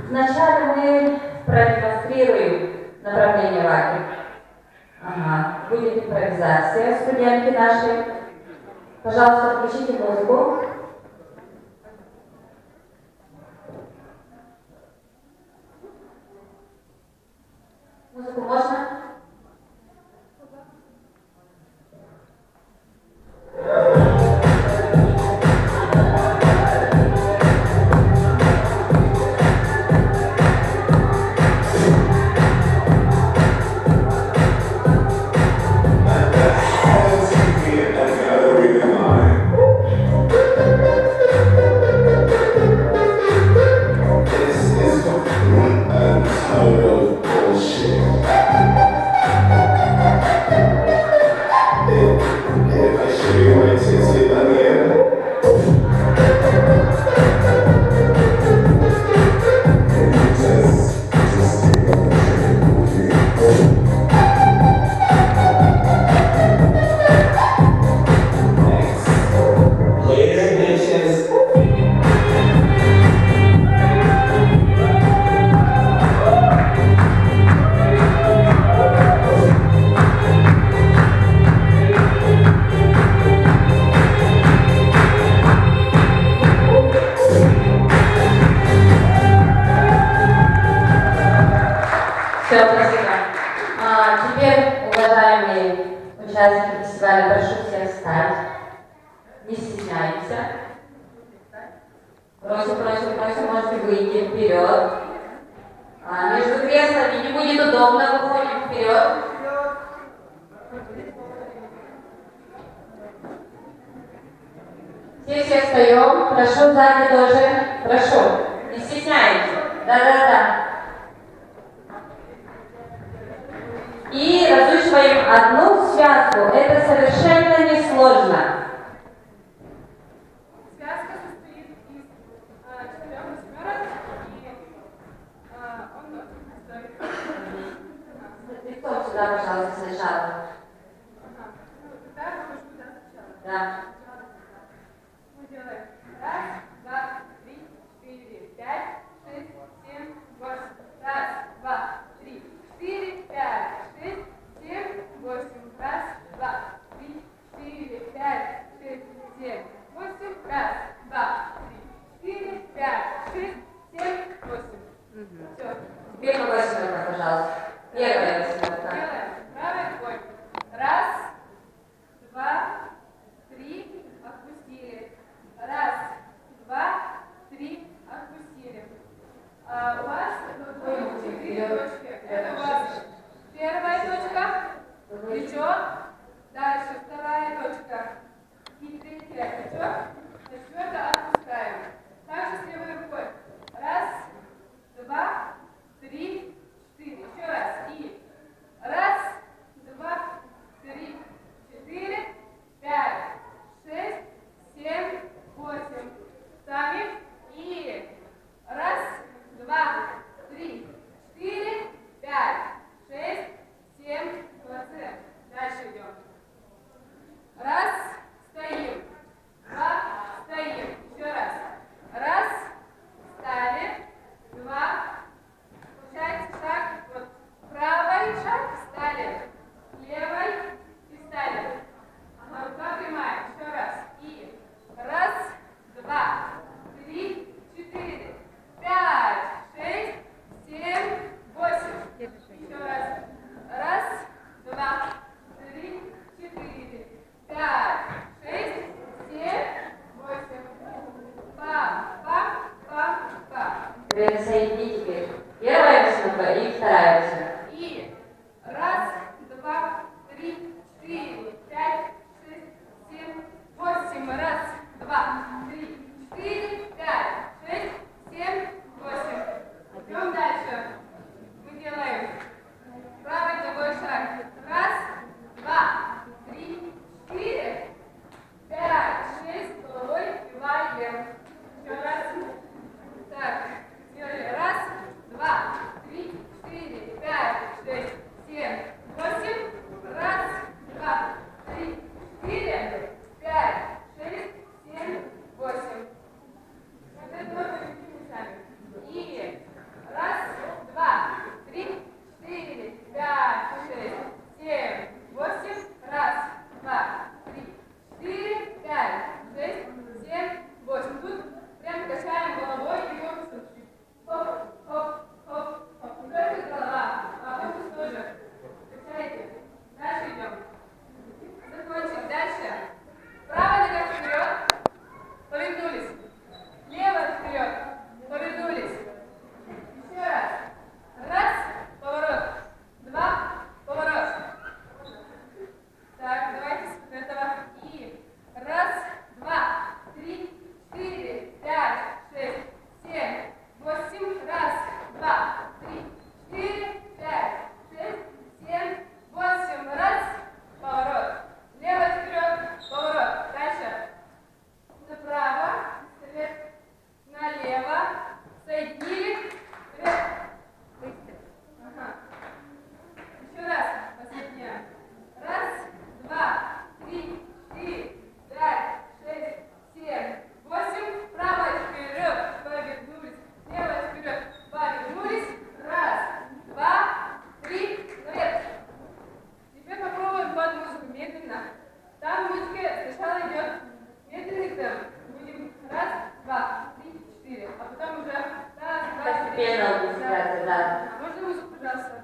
Вначале мы продемонстрируем направление ваки. Ага. Будет импровизация, студентки наши. Пожалуйста, включите музыку. Музыку можно? Теперь, уважаемые участники фестиваля, прошу всех встать. Не стесняемся. Просим, можете выйти вперед. Между креслами не будет удобно, выходим вперед. Все встаем. Прошу, сзади тоже. Прошу. Не стесняйтесь. Да. И разучиваем одну связку. Это совершенно несложно. Связка состоит из 4 восьмерок, и он стоит. Лицом сюда, пожалуйста, сначала. Так, может быть, сначала. Да. Мы делаем 1, 2, 3, 4, 5, 6, 7, 8. 1, 2, 3, 4, 5, 6, 7, 8. 1, 2, 3, 4, 5, 6, 7, 8. 1, 2, 3, 4, 5, 6, 7, 8. Все. Теперь по восьмеркам, пожалуйста. Первая восьмерка. Делаем правой рукой. 1, 2, 3, отпустили. 1, 2, 3, отпустили. У вас будет 4 точки. Это у вас первая точка, плечо, дальше вторая точка и третья плечо, четвертая отпускаем. Также с левой рукой. 1, 2, 3, 4. Еще раз. И 1, 2, 3, 4, 5, 6, 7, 8. Ставим. И 1, 2, Соединили. Вперед. Ага. Еще раз. Последняя. Раз, два, три, четыре, пять, шесть, семь, восемь. Правая вперед. Повернулись. Левая вперед. Повернулись. Раз, два, три. Вперед. Теперь попробуем под музыку медленно. Там музыка сначала идет медленный темп. Будем раз, два, три, четыре. А потом уже раз, два, три. Постепенно выпускается, да. Можно музыку, пожалуйста?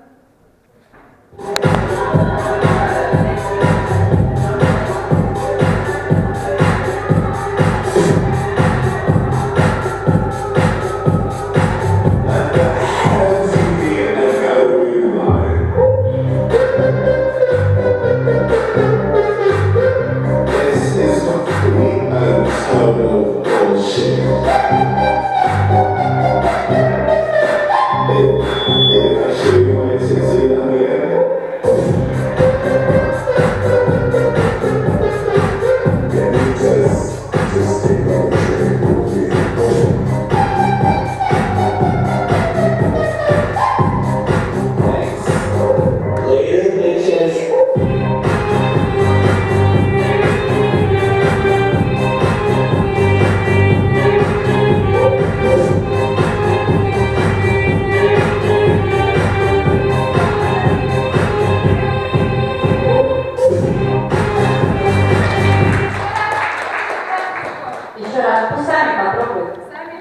Еще раз, пусть сами попробуют. Сами.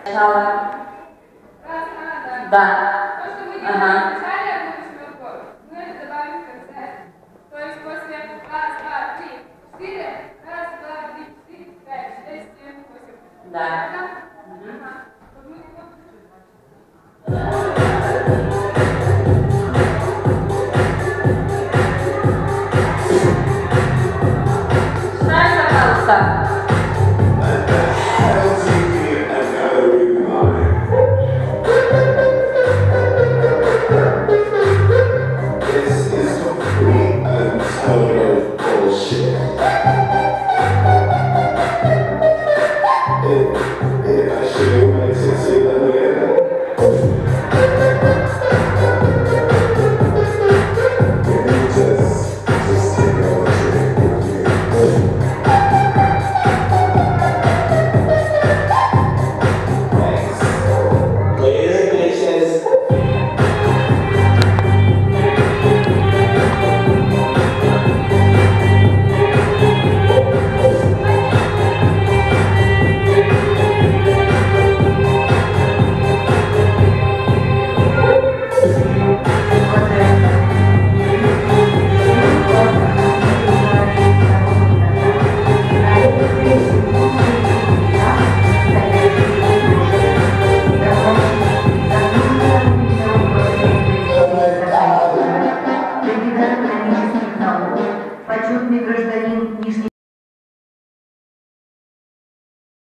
Сначала. Да. То, что мы делаем вначале одну четверку, мы это добавим в конце. То есть после раз, два, три, четыре, раз, два, три, четыре, пять, шесть, семь, восемь. Да.